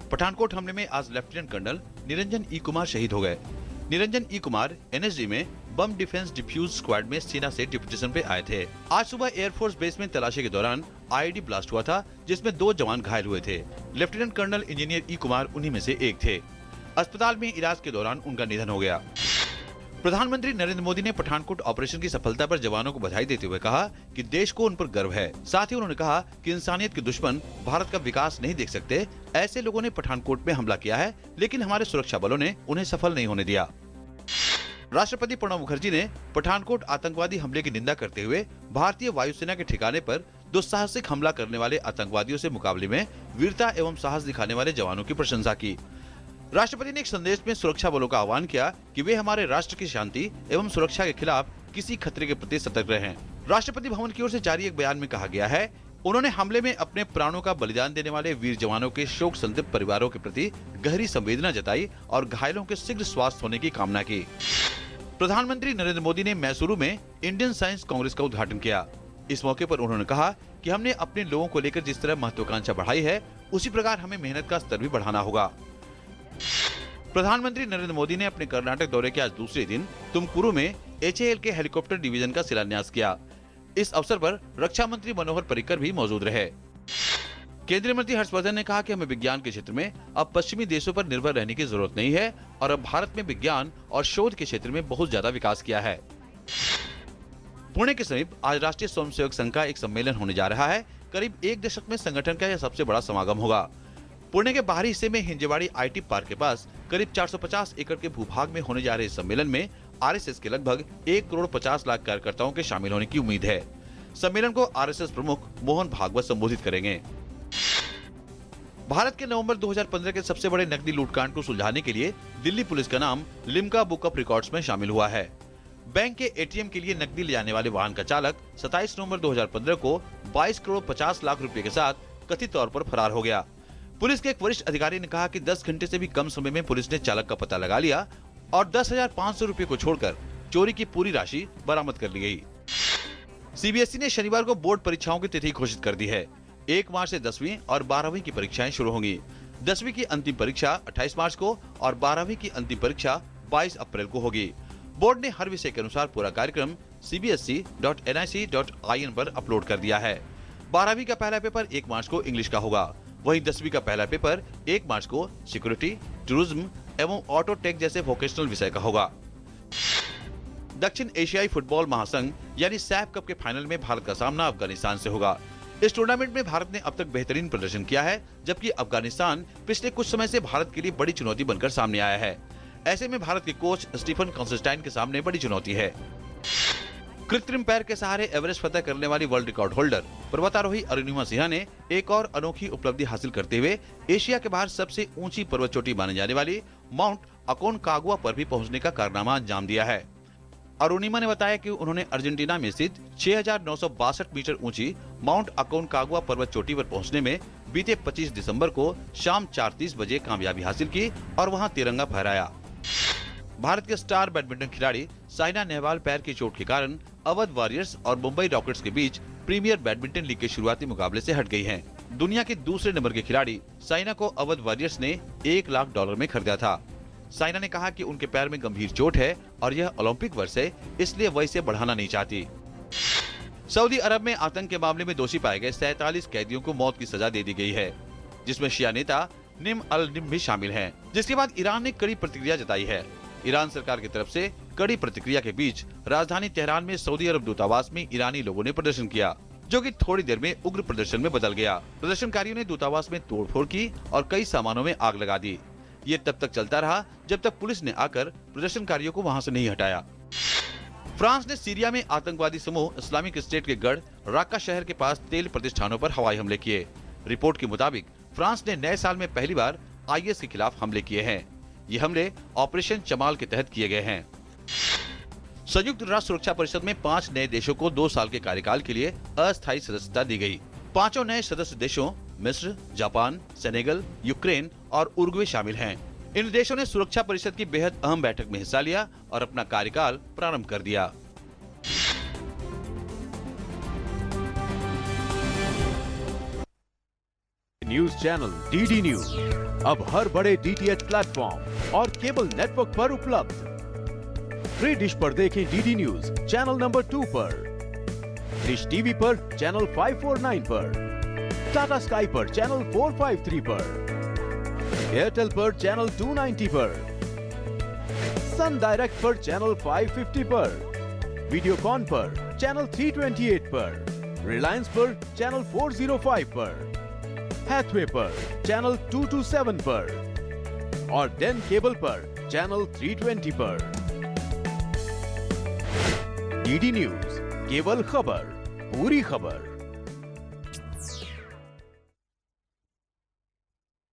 पठानकोट हमले में आज लेफ्टिनेंट कर्नल निरंजन ई कुमार शहीद हो गए। निरंजन ई कुमार एनएसजी में बम डिफेंस डिफ्यूज स्क्वाड में सेना से डिप्यूटेशन पे आए थे। आज सुबह एयरफोर्स बेस में तलाशी के दौरान आईईडी ब्लास्ट हुआ था, जिसमें 2 जवान घायल हुए थे। लेफ्टिनेंट कर्नल इंजीनियर ई कुमार उन्हीं में से एक थे। अस्पताल में इलाज के दौरान उनका निधन हो गया। प्रधानमंत्री नरेंद्र मोदी ने पठानकोट ऑपरेशन की सफलता पर जवानों को बधाई देते हुए कहा कि देश को उन पर गर्व है। साथ ही उन्होंने कहा कि इंसानियत के दुश्मन भारत का विकास नहीं देख सकते। ऐसे लोगों ने पठानकोट में हमला किया है, लेकिन हमारे सुरक्षा बलों ने उन्हें सफल नहीं होने दिया। राष्ट्रपति प्रणब मुखर्जी ने पठानकोट आतंकवादी हमले की निंदा करते हुए भारतीय वायुसेना के ठिकाने पर दुस्साहसिक हमला करने वाले आतंकवादियों से मुकाबले में वीरता एवं साहस दिखाने वाले जवानों की प्रशंसा की। राष्ट्रपति ने एक संदेश में सुरक्षा बलों का आह्वान किया कि वे हमारे राष्ट्र की शांति एवं सुरक्षा के खिलाफ किसी खतरे के प्रति सतर्क रहें। राष्ट्रपति भवन की ओर से जारी एक बयान में कहा गया है, उन्होंने हमले में अपने प्राणों का बलिदान देने वाले वीर जवानों के शोक संतप्त परिवारों के प्रति गहरी संवेदना जताई और घायलों के शीघ्र स्वास्थ्य होने की कामना की। प्रधानमंत्री नरेंद्र मोदी ने मैसूरू में इंडियन साइंस कांग्रेस का उद्घाटन किया। इस मौके पर उन्होंने कहा कि हमने अपने लोगों को लेकर जिस तरह महत्वाकांक्षा बढ़ाई है, उसी प्रकार हमें मेहनत का स्तर भी बढ़ाना होगा। प्रधानमंत्री नरेंद्र मोदी ने अपने कर्नाटक दौरे के आज दूसरे दिन तुमकुरू में HAL के हेलीकॉप्टर डिवीजन का शिलान्यास किया। इस अवसर पर रक्षा मंत्री मनोहर पर्रिकर भी मौजूद रहे। केंद्रीय मंत्री हर्षवर्धन ने कहा कि हमें विज्ञान के क्षेत्र में अब पश्चिमी देशों पर निर्भर रहने की जरूरत नहीं है और अब भारत में विज्ञान और शोध के क्षेत्र में बहुत ज्यादा विकास किया है। पुणे के समीप आज राष्ट्रीय स्वयंसेवक संघ का एक सम्मेलन होने जा रहा है। करीब 1 दशक में संगठन का यह सबसे बड़ा समागम होगा। पुणे के बाहरी हिस्से में हिंजेवाड़ी IT पार्क के पास करीब 450 एकड़ के भूभाग में होने जा रहे इस सम्मेलन में RSS के लगभग 1 करोड़ 50 लाख कार्यकर्ताओं के शामिल होने की उम्मीद है। सम्मेलन को RSS प्रमुख मोहन भागवत संबोधित करेंगे। भारत के नवंबर 2015 के सबसे बड़े नकदी लूटकांड को सुलझाने के लिए दिल्ली पुलिस का नाम लिम्का बुक ऑफ रिकॉर्ड्स में शामिल हुआ है। बैंक के ATM के लिए नकदी ले जाने वाले वाहन का चालक 27 नवंबर 2015 को 22 करोड़ 50 लाख रुपए के साथ कथित तौर पर फरार हो गया। पुलिस के एक वरिष्ठ अधिकारी ने कहा कि 10 घंटे से भी कम समय में पुलिस ने चालक का पता लगा लिया और 10,500 रुपए को छोड़कर चोरी की पूरी राशि बरामद कर ली गई। CBSE ने शनिवार को बोर्ड परीक्षाओं की तिथि घोषित कर दी है। 1 मार्च से 10वीं और 12वीं की परीक्षाएं शुरू होंगी। 10वीं की अंतिम परीक्षा 28 मार्च को और 12वीं की अंतिम परीक्षा 22 अप्रैल को होगी। बोर्ड ने हर विषय के अनुसार पूरा कार्यक्रम cbse.nic.in पर अपलोड कर दिया है। 12वीं का पहला पेपर 1 मार्च को इंग्लिश का होगा। वहीं 10वीं का पहला पेपर 1 मार्च को सिक्योरिटी, टूरिज्म एवं ऑटो टेक जैसे वोकेशनल विषय का होगा। दक्षिण एशियाई फुटबॉल महासंघ यानी सैफ कप के फाइनल में भारत का सामना अफगानिस्तान से होगा। इस टूर्नामेंट में भारत ने अब तक बेहतरीन प्रदर्शन किया है, जबकि अफगानिस्तान पिछले कुछ समय से भारत के लिए बड़ी चुनौती बनकर सामने आया है। ऐसे में भारत के कोच स्टीफन कॉन्स्टेंटाइन के सामने बड़ी चुनौती है। कृत्रिम पैर के सहारे एवरेस्ट फतह करने वाली वर्ल्ड रिकॉर्ड होल्डर पर्वतारोही अरुणिमा सिन्हा ने एक और अनोखी उपलब्धि हासिल करते हुए एशिया के बाहर सबसे ऊंची पर्वत चोटी माने जाने वाली माउंट अकोनकागुआ पर भी पहुंचने का कारनामा अंजाम दिया है। अरुणिमा ने बताया कि उन्होंने अर्जेंटीना में स्थित 6,962 मीटर ऊंची माउंट अकोनकागुआ पर्वत चोटी पर पहुंचने में बीते 25 दिसंबर को शाम 4:30 बजे कामयाबी हासिल की और वहां तिरंगा फहराया। भारत के स्टार बैडमिंटन खिलाड़ी साइना नेहवाल पैर की चोट के कारण अवध वॉरियर्स और मुंबई रॉकेट्स के बीच प्रीमियर बैडमिंटन लीग के शुरुआती मुकाबले से हट गई हैं। दुनिया के दूसरे नंबर के खिलाड़ी साइना को अवध वॉरियर्स ने $1 लाख में खरीदा था। साइना ने कहा कि उनके पैर में गंभीर चोट है और यह ओलंपिक वर्ष है, इसलिए वह इसे बढ़ाना नहीं चाहती। सऊदी अरब में आतंक के मामले में दोषी पाए गए 47 कैदियों को मौत की सजा दे दी गई है, जिसमें शिया नेता निम अल निम भी शामिल हैं। जिसके बाद ईरान ने कड़ी प्रतिक्रिया जताई है। ईरान सरकार की तरफ से कड़ी प्रतिक्रिया के बीच राजधानी तेहरान में सऊदी अरब दूतावास में ईरानी लोगों ने प्रदर्शन किया, जो कि थोड़ी देर में उग्र प्रदर्शन में बदल गया। प्रदर्शनकारियों ने दूतावास में तोड़फोड़ की और कई सामानों में आग लगा दी। ये तब तक चलता रहा जब तक पुलिस ने आकर प्रदर्शनकारियों को वहां से नहीं हटाया। फ्रांस ने सीरिया में आतंकवादी समूह इस्लामिक स्टेट के गढ़ राक्का शहर के पास तेल प्रतिष्ठानों पर हवाई हमले किए। रिपोर्ट के मुताबिक फ्रांस ने नए साल में पहली बार IS के खिलाफ हमले किए हैं। ये हमले ऑपरेशन चमाल के तहत किए गए हैं। संयुक्त राष्ट्र सुरक्षा परिषद में 5 नए देशों को 2 साल के कार्यकाल के लिए अस्थायी सदस्यता दी गई। 5 नए सदस्य देशों मिस्र, जापान, सेनेगल, यूक्रेन और उरुग्वे शामिल हैं। इन देशों ने सुरक्षा परिषद की बेहद अहम बैठक में हिस्सा लिया और अपना कार्यकाल प्रारंभ कर दिया। न्यूज चैनल डीडी न्यूज अब हर बड़े डीटीएच प्लेटफॉर्म और केबल नेटवर्क पर उपलब्ध। फ्री डिश पर देखें डीडी न्यूज चैनल नंबर 2 पर, डिश टीवी पर चैनल 549 पर, टाटा स्काई पर चैनल 453 पर, एयरटेल पर चैनल 290 पर, सन डायरेक्ट पर चैनल 550 पर, वीडियोकॉन पर चैनल 328 पर, रिलायंस पर चैनल 405 पर, हैथवे पर चैनल 227 पर और डेन केबल पर चैनल 320 पर। डीडी न्यूज, केवल खबर, पूरी खबर।